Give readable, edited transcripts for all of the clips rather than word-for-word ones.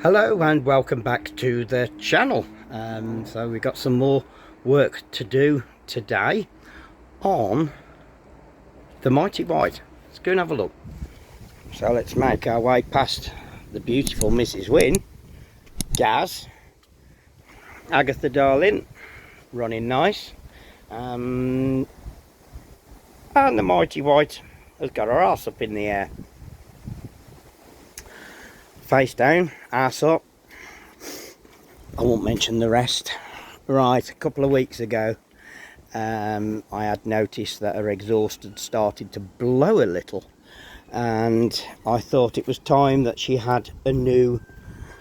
Hello and welcome back to the channel. So we've got some more work to do today on the Mighty White. Let's go and have a look. So let's make our way past the beautiful Mrs. Wynne, Gaz, Agatha darling, running nice, and the Mighty White has got her arse up in the air. Face down, arse up. I won't mention the rest. Right, a couple of weeks ago I had noticed that her exhaust had started to blow a little, and I thought it was time that she had a new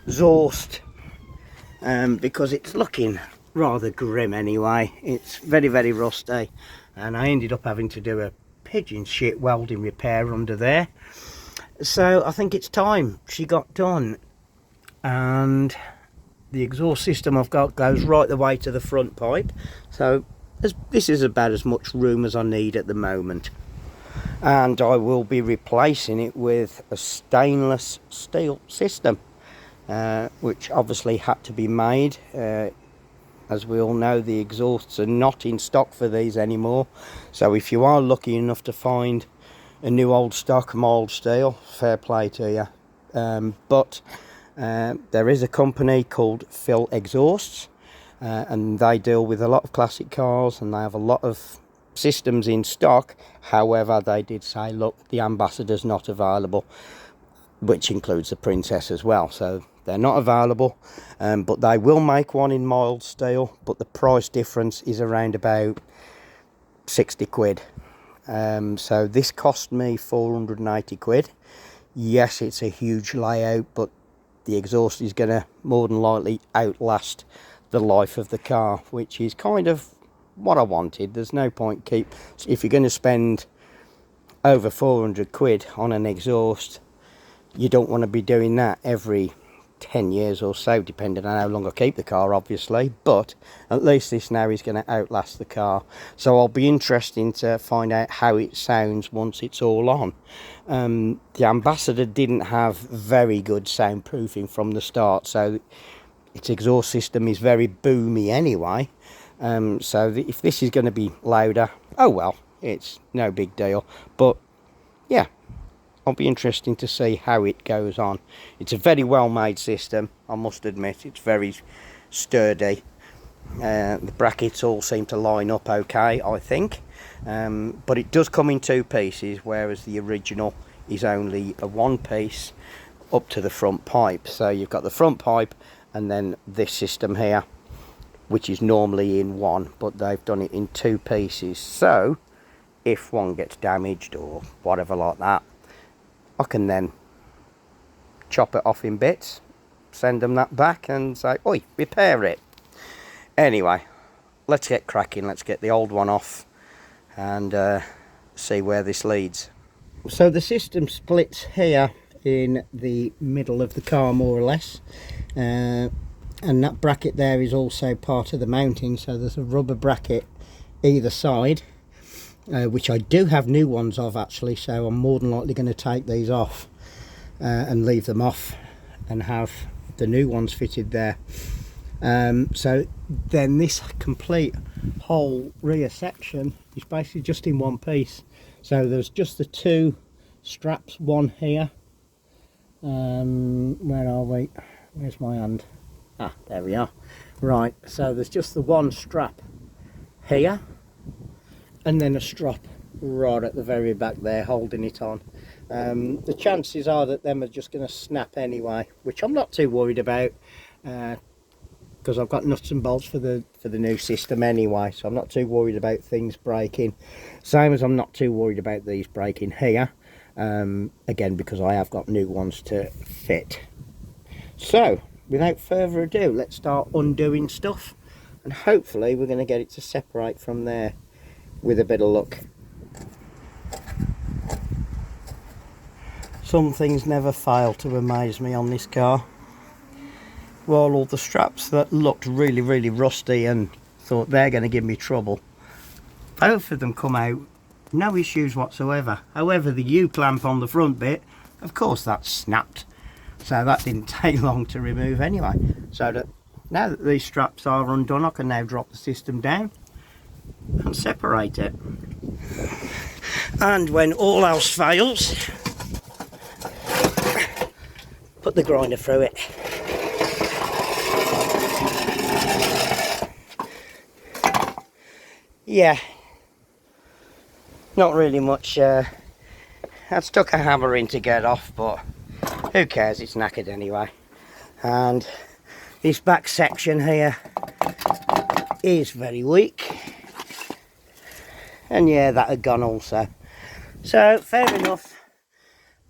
exhaust, because it's looking rather grim anyway. It's very rusty, and I ended up having to do a pigeon shit welding repair under there. So I think it's time she got done, and the exhaust system I've got goes right the way to the front pipe, so this is about as much room as I need at the moment, and I will be replacing it with a stainless steel system, which obviously had to be made. As we all know, the exhausts are not in stock for these anymore, so if you are lucky enough to find a new old stock mild steel, fair play to you. But there is a company called Phil Exhausts, and they deal with a lot of classic cars, and they have a lot of systems in stock. However, they did say, look, the Ambassador's not available, which includes the Princess as well, so they're not available, but they will make one in mild steel, but the price difference is around about 60 quid. So this cost me 480 quid. Yes, it's a huge layout, but the exhaust is going to more than likely outlast the life of the car, which is kind of what I wanted. There's no point if you're going to spend over 400 quid on an exhaust, you don't want to be doing that every 10 years or so, depending on how long I keep the car, obviously. But at least this now is going to outlast the car, so I'll be interested to find out how it sounds once it's all on. The Ambassador didn't have very good soundproofing from the start, so its exhaust system is very boomy anyway. So if this is going to be louder, oh well, it's no big deal. But yeah, I'll be interesting to see how it goes on. It's a very well made system, I must admit. It's very sturdy. The brackets all seem to line up okay, I think. But it does come in two pieces, whereas the original is only a one piece up to the front pipe. So you've got the front pipe and then this system here, which is normally in one, but they've done it in two pieces. So if one gets damaged or whatever like that, I can then chop it off in bits, send them that back and say, oi, repair it. Anyway, let's get cracking. Let's get the old one off and see where this leads. So the system splits here in the middle of the car, more or less, and that bracket there is also part of the mounting. So there's a rubber bracket either side, which I do have new ones of actually, so I'm more than likely going to take these off and leave them off and have the new ones fitted there. So then this complete whole rear section is basically just in one piece. So there's just the two straps, one here. Where are we? Where's my hand? Ah, there we are. Right, so there's just the one strap here, and then a strap right at the very back there holding it on. The chances are that them are just going to snap anyway, which I'm not too worried about, because I've got nuts and bolts for the new system anyway, so I'm not too worried about things breaking. Same as I'm not too worried about these breaking here, again because I have got new ones to fit. So without further ado, let's start undoing stuff, and hopefully we're going to get it to separate from there with a bit of luck. Some things never fail to amaze me on this car. While all the straps that looked really rusty and thought they're going to give me trouble, both of them come out no issues whatsoever. However, the U-clamp on the front bit, of course, that's snapped So that didn't take long to remove anyway. So that now that these straps are undone, I can now drop the system down and separate it. And when all else fails, put the grinder through it. Yeah, not really much. I stuck a hammer in to get off, but who cares, it's knackered anyway. And this back section here is very weak, and yeah, that had gone also. So fair enough,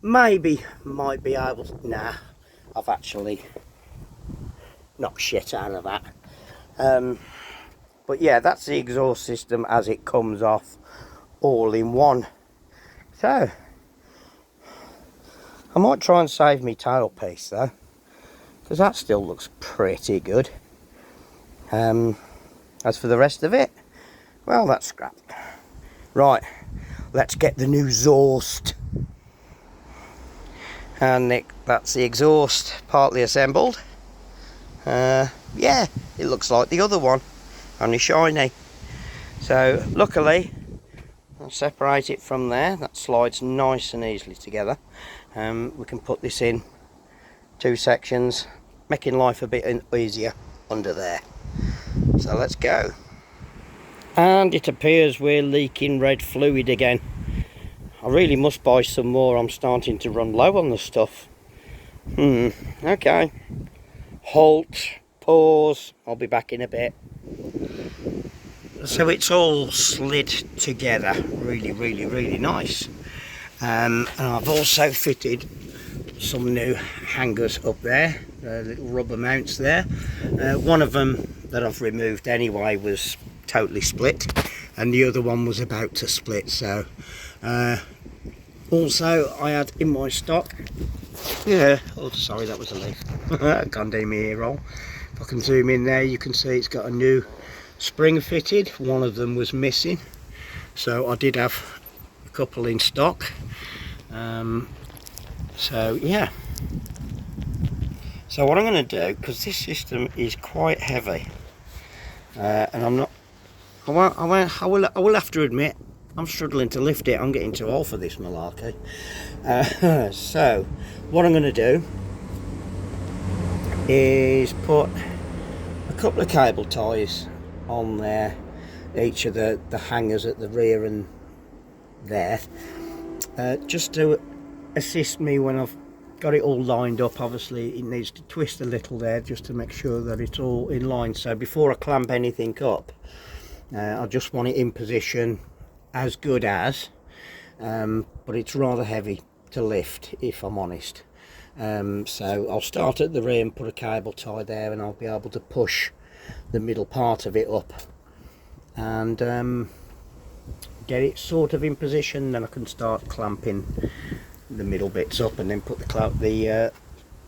maybe might be able to, nah, I've actually knocked shit out of that. But yeah, that's the exhaust system as it comes off, all in one. So I might try and save me tailpiece though, because that still looks pretty good. As for the rest of it, well, that's scrap. Right, let's get the new exhaust. And that's the exhaust partly assembled. Yeah, it looks like the other one, only shiny. So luckily I'll separate it from there. That slides nice and easily together. We can put this in 2 sections, making life a bit easier under there. So let's go. And it appears we're leaking red fluid again. I really must buy some more. I'm starting to run low on the stuff. Okay. Halt, pause, I'll be back in a bit. So it's all slid together really nice. And I've also fitted some new hangers up there, little rubber mounts there. One of them that I've removed anyway was totally split, and the other one was about to split. So also I had in my stock, yeah, oh sorry, that was a leaf. Can't do me ear roll. If I can zoom in there, you can see it's got a new spring fitted. One of them was missing, so I did have a couple in stock. So yeah, so what I'm going to do, because this system is quite heavy, and I will have to admit I'm struggling to lift it. I'm getting too old for this malarkey. So what I'm going to do is put a couple of cable ties on there, each of the hangers at the rear and there, just to assist me when I've got it all lined up. Obviously it needs to twist a little there just to make sure that it's all in line. So before I clamp anything up, I just want it in position as good as, but it's rather heavy to lift, if I'm honest. So I'll start at the rear and put a cable tie there, and I'll be able to push the middle part of it up and get it sort of in position. Then I can start clamping the middle bits up and then put the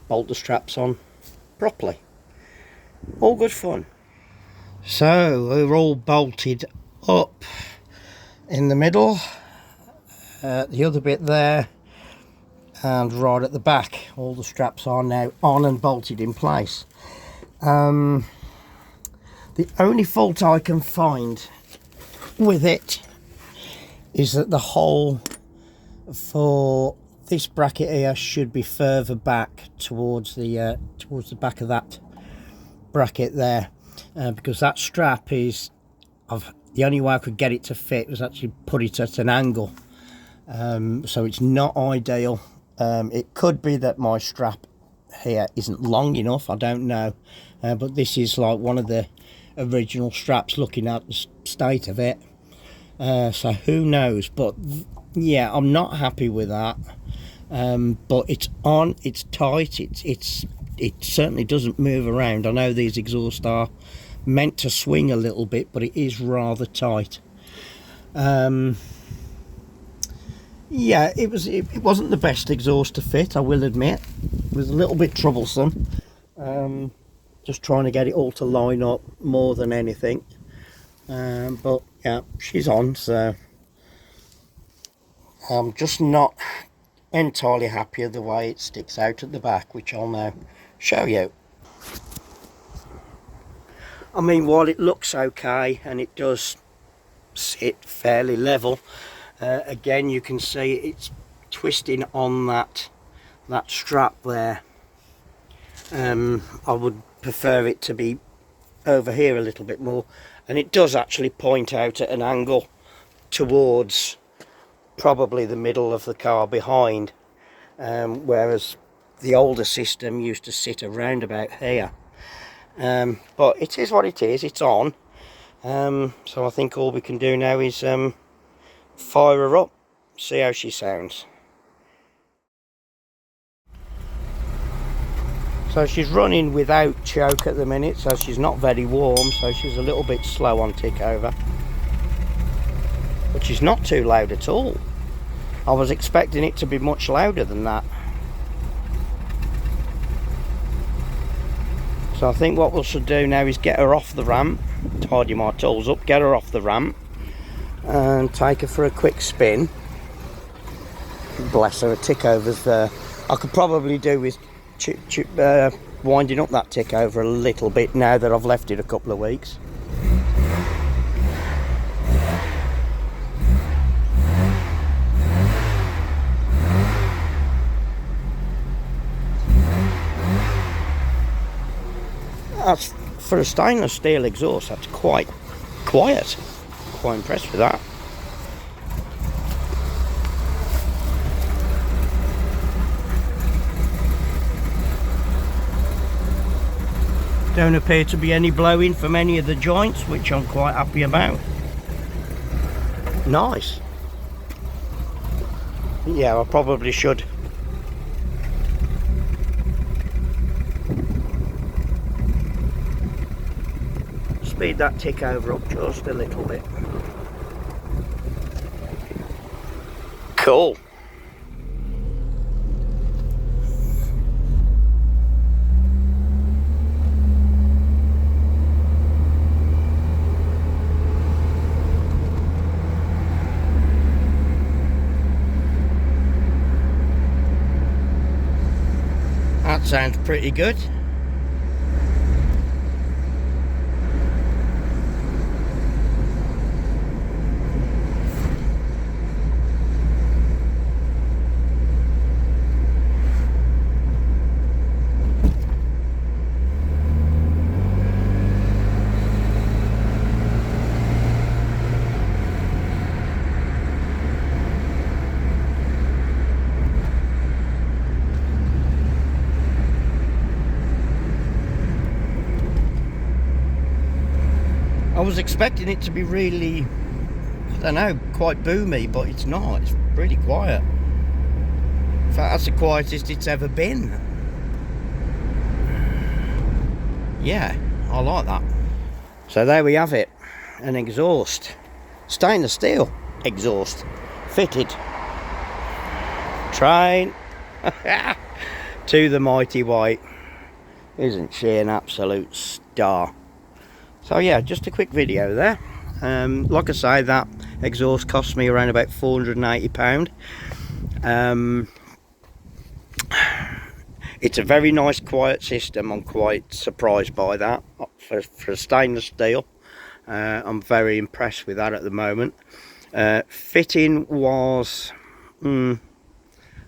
bolter straps on properly. All good fun. So we're all bolted up in the middle, the other bit there, and right at the back. All the straps are now on and bolted in place. The only fault I can find with it is that the hole for this bracket here should be further back towards the back of that bracket there, because that strap is, the only way I could get it to fit was actually put it at an angle, so it's not ideal. It could be that my strap here isn't long enough, I don't know, but this is like one of the original straps looking at the state of it, so who knows. But yeah, I'm not happy with that. But it's on, it's tight, it certainly doesn't move around. I know these exhausts are meant to swing a little bit, but it is rather tight. Yeah, it wasn't the best exhaust to fit, I will admit. It was a little bit troublesome, just trying to get it all to line up more than anything. But yeah, she's on, so I'm just not entirely happy with the way it sticks out at the back, which I'll now show you. I mean, while it looks okay and it does sit fairly level, again you can see it's twisting on that strap there. I would prefer it to be over here a little bit more, and it does actually point out at an angle towards probably the middle of the car behind, whereas the older system used to sit around about here. But it is what it is, it's on. So I think all we can do now is fire her up, see how she sounds. So she's running without choke at the minute, so she's not very warm, so she's a little bit slow on tick over. But she's not too loud at all. I was expecting it to be much louder than that. So I think what we should do now is get her off the ramp, tidy my tools up, get her off the ramp and take her for a quick spin. Bless her, a tick over's there. I could probably do with winding up that tick over a little bit now that I've left it a couple of weeks. That's, for a stainless steel exhaust, that's quite quiet. Quite impressed with that. Don't appear to be any blowing from any of the joints, which I'm quite happy about. Nice. Yeah, I probably should speed that tick over up just a little bit. Cool. That sounds pretty good. I was expecting it to be really, I don't know, quite boomy, but it's not. It's really quiet. In fact, that's the quietest it's ever been. Yeah, I like that. So there we have it, an exhaust, stainless steel exhaust, fitted. Train to the mighty white. Isn't she an absolute star? So yeah, just a quick video there. Like I say, that exhaust cost me around about £480. It's a very nice quiet system. I'm quite surprised by that for stainless steel. I'm very impressed with that at the moment. Fitting was a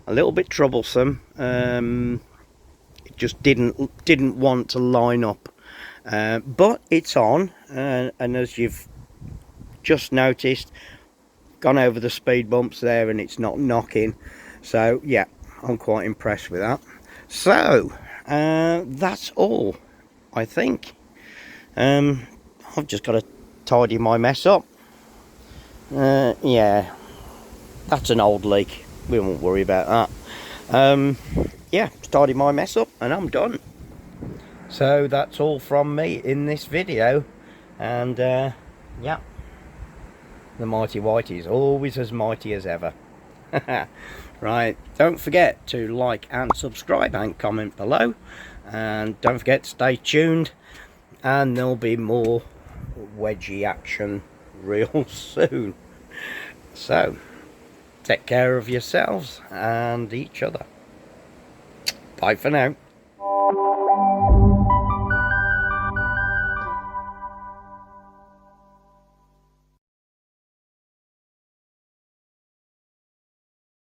little bit troublesome. It just didn't want to line up. But it's on, and as you've just noticed, gone over the speed bumps there and it's not knocking. So yeah, I'm quite impressed with that. So that's all, I think. I've just got to tidy my mess up. Yeah, that's an old leak, we won't worry about that. Yeah, tidy my mess up and I'm done. So that's all from me in this video, and yeah, the mighty whitey is always as mighty as ever. Right, don't forget to like and subscribe and comment below, and don't forget to stay tuned, and there'll be more wedgie action real soon. So take care of yourselves and each other. Bye for now.